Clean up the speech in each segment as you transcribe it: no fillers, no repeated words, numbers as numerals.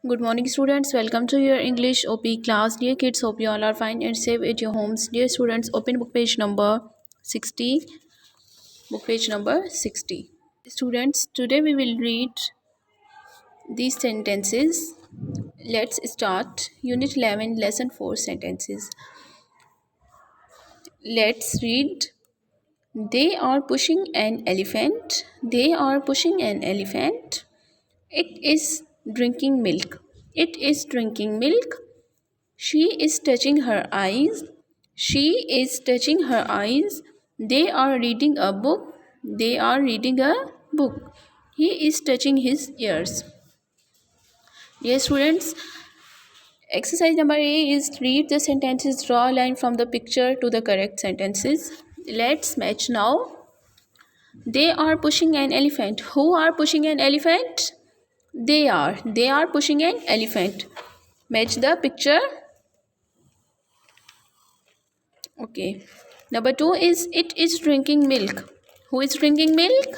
Good morning, students. Welcome to your English OP class. Dear kids, hope you all are fine and safe at your homes. Dear students, open book page number 60. Book page number 60. Students, today we will read these sentences. Let's start. Unit 11, Lesson 4 sentences. Let's read. They are pushing an elephant. They are pushing an elephant. It is drinking milk. It is drinking milk. She is touching her eyes. She is touching her eyes. They are reading a book. They are reading a book. He is touching his ears. Dear students, exercise number A is read the sentences, draw a line from the picture to the correct sentences. Let's match now. They are pushing an elephant. Who are pushing an elephant? They are. They are pushing an elephant. Match the picture. Okay. Number 2 is it is drinking milk. Who is drinking milk?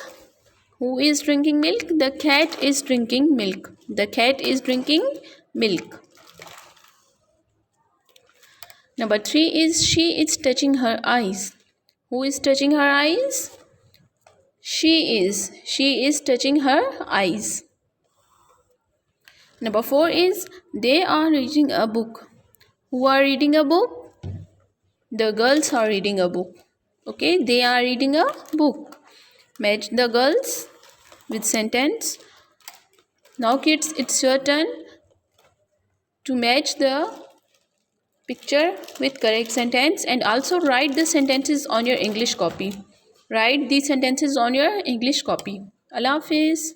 Who is drinking milk? The cat is drinking milk. The cat is drinking milk. Number 3 is she is touching her eyes. Who is touching her eyes? She is. She is touching her eyes. Number 4 is they are reading a book. Who are reading a book? The girls are reading a book. Okay, they are reading a book. Match the girls with sentence. Now kids, it's your turn to match the picture with correct sentence and also write the sentences on your English copy. Write these sentences on your English copy. Allah Hafiz.